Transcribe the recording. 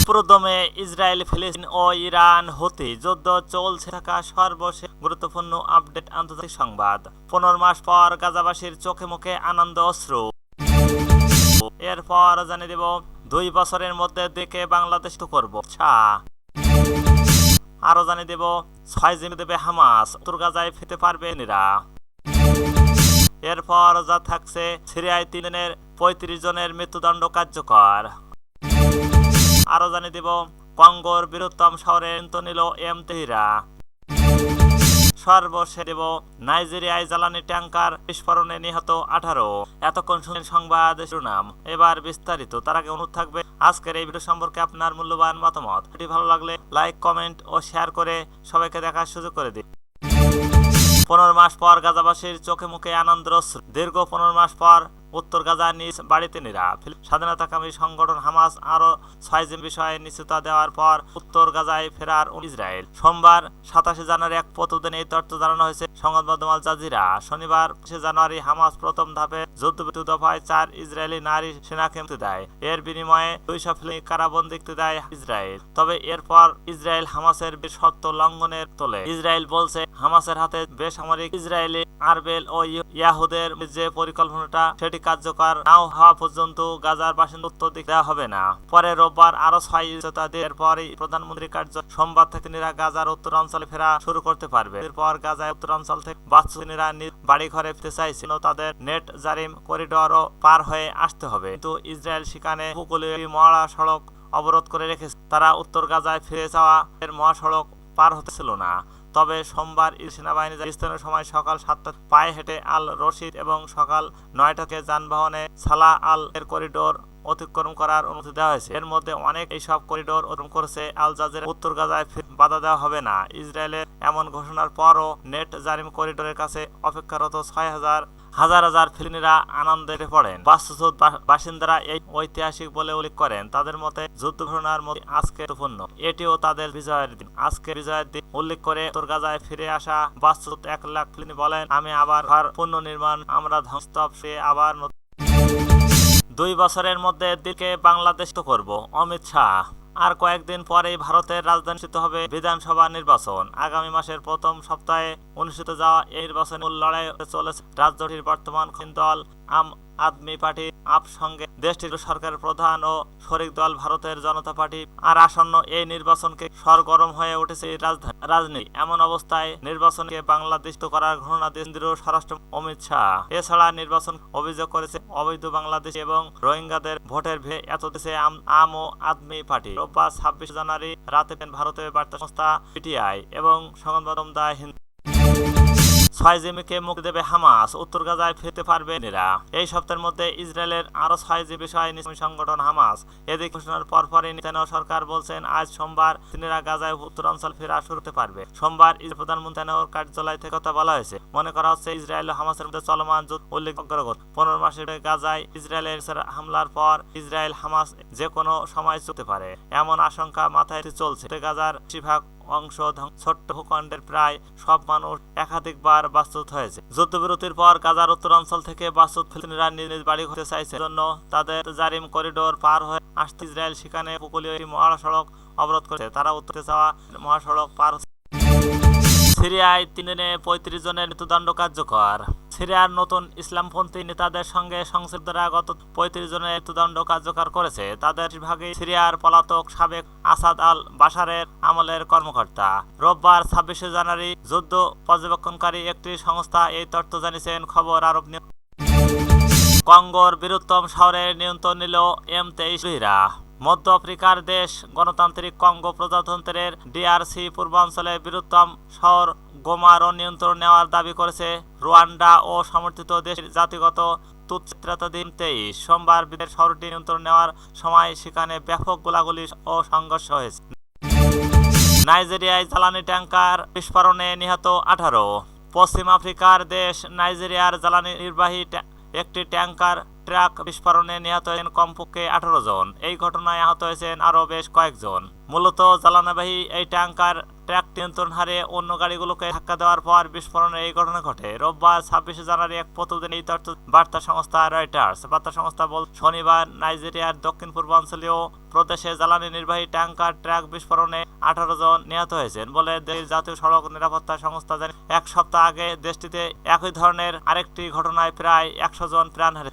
পুরোদমে ইসরায়েল, ফিলিস্তিন ও ইরান হুতি যুদ্ধ চলছে থাকা সর্বশেষ গুরুত্বপূর্ণ আপডেট আন্তর্জাতিক সংবাদ। 15 মাস পর গাজাবাসীর চোখে মুখে আনন্দ অশ্রু। এরপর জানিয়ে দেব 2 বছরের মধ্যে দেখে বাংলাদেশ তো করব আরো জানিয়ে দেব 6 জিম্মি দেবে হামাস, উত্তর গাজায় ফিরতে পারবে নিরা। এরপর যা থাকছে সিরিয়ায় 3 দিনের 35 জনের মৃত্যুদণ্ড কার্যকর। আরো জানিয়ে দেব কঙ্গোর বৃহত্তম শহরে নিল এম তেহরা। সর্বশেষ দেব নাইজেরিয়ায় জ্বালানি ট্যাঙ্কার বিস্ফোরণে নিহত 18। এতক্ষণ শুনলেন সংবাদ শিরোনাম, এবার বিস্তারিত। তার আগে অনুরোধ থাকবে আজকের এই ভিডিও সম্পর্কে আপনার মূল্যবান মতামত। ভিডিও ভালো লাগলে লাইক, কমেন্ট ও শেয়ার করে সবাইকে দেখার সুযোগ করে দিন। 15 মাস পর গাজাবাসীর চোখে মুখে আনন্দের অশ্রু। দীর্ঘ 15 মাস পর উত্তর গাজা নিজ বাড়িতে নিরা। স্বাধীনতাকামী সংগঠন হামাস আরো 6 জিম্মি বিষয়ে নিশ্চয়তা দেওয়ার পর উত্তর গাজায় ফেরার ইসরায়েল। সোমবার 27 জানুয়ারি এক প্রতিবেদনে এই তথ্য জানানো হয়েছে সংবাদ মাধ্যম আল জাজিরা। শনিবার 25 জানুয়ারি হামাস প্রথম ধাপে যুদ্ধবিরতি দফায় 4 ইসরায়েলি নারী সেনাকে মুক্তি দেয়। এর বিনিময়ে 200 ফিলিস্তিনি কারাবন্দী দেয় ইসরায়েল। তবে এরপর ইসরায়েল হামাসের শর্ত লঙ্ঘনের তোলে। ইসরায়েল বলছে হামাসের হাতে বেসামরিক ইসরায়েলি আরবেল ও ইয়াহুদের যে পরিকল্পনাটা সেটি কার্যকর নাও হওয়া পর্যন্ত গাজার বাসিন্দা উত্তর দিকে দেওয়া হবে না। পরে রোববার আরো 6 ইসরায়েলের পরই প্রধানমন্ত্রীর কার্যালয় সোমবার থেকে নিরা গাজার উত্তরাঞ্চলে ফেরা শুরু করতে পারবে। এরপর গাজায় উত্তরাঞ্চল থেকে বাচ্চারা নিজ বাড়ি ঘরে ফিরতে চাইছিল, তাদের নেট জারিম করিডোরও পার হয়ে আসতে হবে। কিন্তু ইসরায়েল সেখানে উপকূলীয় মহাসড়ক অবরোধ করে রেখেছে। তারা উত্তর গাজায় ফিরে যাওয়া এর মহাসড়ক পার হতেছিল না। তবে সোমবার সেনাবাহিনী স্থানীয় সময় সকাল 7টা পায়ে হেঁটে আল রশিদ এবং সকাল 9টা থেকে যানবাহনে সালাহ আল এর করিডোর অতিক্রম করার অনুমতি দেওয়া হয়েছে। এর মধ্যে অনেক এইসব করিডোর অতিক্রম করেছে আল জাজিরা। উত্তর গাজায় বাধা দেওয়া হবে না। ইসরায়েলের এমন ঘোষণার পরও নেট জারিম করিডোরের কাছে অপেক্ষারত হাজার হাজার ফিলিস্তিনিরা আনন্দে পড়েন। বাস্তুচ্যুত বাসিন্দারা এই ঐতিহাসিক বলে উল্লেখ করেন। তাদের মতে যুদ্ধ ঘোষণার মধ্যে আজকে গুরুত্বপূর্ণ, এটিও তাদের বিজয়ের দিন। আজকে বিজয়ের দিন উল্লেখ করে উত্তর গাজায় ফিরে আসা বাস্তুচ্যুত 1 লাখ ফিলিস্তিনি বলেন, আমি আবার ঘর পুনর্নির্মাণ, আমরা ধ্বংসস্তূপ সে আবার 2 বছরের মধ্যে দিকে বাংলাদেশ তো করব অমিত শাহ। আর কয়েকদিন পরেই ভারতের রাজধানীতে হবে বিধানসভা নির্বাচন। আগামী মাসের প্রথম সপ্তাহে অনুষ্ঠিত যাওয়া এই নির্বাচনে মূল লড়াই চলেছে রাজ্যটির বর্তমান দল আম আদমি পার্টি আপ সঙ্গে দেশটির সরকারের প্রধান ও শরিক দল ভারতের জনতা পার্টি। আর আসন্ন এই নির্বাচনকে সরগরম হয়ে উঠেছে রাজনীতি। এমন অবস্থায় নির্বাচনকে বাংলাদেশ করার ঘোষণা দিয়েছেন কেন্দ্রীয় স্বরাষ্ট্র অমিত শাহ। এছাড়া নির্বাচন অভিযোগ করেছে অবৈধ বাংলাদেশ এবং রোহিঙ্গাদের ভোটের এত দেশে আম আদমি পার্টি। রোববার 26 জানুয়ারি রাতে ভারতের বার্তা সংস্থা পিটিআই এবং সংবাদ মাধ্যম দা হিন্দ 6 জিম্মিকে মুক্তি দেবে হামাস, উত্তর গাজায় ফিরতে পারবে নিরা। এই সপ্তাহের মধ্যে ইসরায়েলের আরো 6 জিম্মি বিষয়ে সংগঠন হামাস এদিকে ঘোষণার পরপরই নেতানিয়াহু সরকার বলছেন আজ সোমবার তিনিরা গাজায় উত্তরাঞ্চল ফেরা শুরু হতে পারবে। সোমবার ইসরায়েল প্রধানমন্ত্রী নেতানিয়াহুর কার্যালয় থেকে কথা বলা হয়েছে। মনে করা হচ্ছে ইসরায়েল ও হামাসের মধ্যে চলমান যুদ্ধ উল্লেখযোগ্য। 15 মাসের গাজায় ইসরায়েলের হামলার পর ইসরায়েল হামাস যে কোনো সময় চলতে পারে এমন আশঙ্কা মাথায় চলছে। গাজার বেশিরভাগ অংশ ছোট্ট ভূখণ্ডের প্রায় সব মানুষ একাধিকবার বাস্তুচ্যুত হয়েছে। যুদ্ধবিরতির পর গাজার উত্তরাঞ্চল থেকে বাস্তুচ্যুত ফিলিস্তিনিরা নিজ নিজ বাড়ি ঘুরতে চাইছে। জন্য তাদের জারিম করিডোর পার হয়ে আসতে ইসরায়েল সেখানে উপকূলীয় মহাসড়ক অবরোধ করেছে। তারা উত্তরে যাওয়া মহাসড়ক পার হচ্ছে। সিরিয়ায় 3 দিনে 35 জনের মৃত্যুদণ্ড কার্যকর। সিরিয়ার নতুন ইসলামপন্থী নেতাদের সঙ্গে সংসদরা গত 35 জনের মৃত্যুদণ্ড কার্যকর করেছে। তাদের বেশিরভাগই সিরিয়ার পলাতক সাবেক আসাদ আল বাশারের আমলের কর্মকর্তা। রোববার 26 জানুয়ারি যুদ্ধ পর্যবেক্ষণকারী একটি সংস্থা এই তথ্য জানিয়েছেন। খবর আরব নিউজ। কঙ্গোর বৃহত্তম শহরে নিয়ন্ত্রণ নিল এম তেহরা। মধ্য আফ্রিকার দেশ গণতান্ত্রিক কঙ্গো প্রজাতন্ত্রের ডিআরসি পূর্বাঞ্চলের বৃহত্তম শহর গোমারও নিয়ন্ত্রণ নেওয়ার দাবি করেছে রুয়ান্ডা ও সমর্থিত দেশের জাতিগত তুচ্ছিদ্রতাধীন 23। সোমবার বিদেশ শহরটি নিয়ন্ত্রণ নেওয়ার সময় সেখানে ব্যাপক গোলাগুলি ও সংঘর্ষ হয়েছে। নাইজেরিয়ায় জ্বালানি ট্যাঙ্কার বিস্ফোরণে নিহত 18। পশ্চিম আফ্রিকার দেশ নাইজেরিয়ার জ্বালানি নির্বাহী একটি ট্যাঙ্কার ট্রাক বিস্ফোরণে নিহত হয়েছেন কমপক্ষে 18 জন। এই ঘটনায় আহত হয়েছেন আরও বেশ কয়েকজন। মূলত জ্বালানিবাহী এই ট্যাঙ্কার ট্রাকটি নিয়ন্ত্রণ হারিয়ে অন্য গাড়িগুলোকে ধাক্কা দেওয়ার পর বিস্ফোরণের এই ঘটনা ঘটে। রোববার 26 জানুয়ারি এক প্রতিদিন এই তথ্য বার্তা সংস্থা রয়টার্স বার্তা সংস্থা শনিবার নাইজেরিয়ার দক্ষিণ পূর্বাঞ্চলীয় প্রদেশে জ্বালানি নির্বাহী ট্যাঙ্কার ট্রাক বিস্ফোরণে 18 জন নিহত হয়েছেন বলে দেশটির জাতীয় সড়ক নিরাপত্তা সংস্থা জানিয়েছে। এক সপ্তাহ আগে দেশটিতে একই ধরনের আরেকটি ঘটনায় প্রায় 100 জন প্রাণ হারিয়েছেন।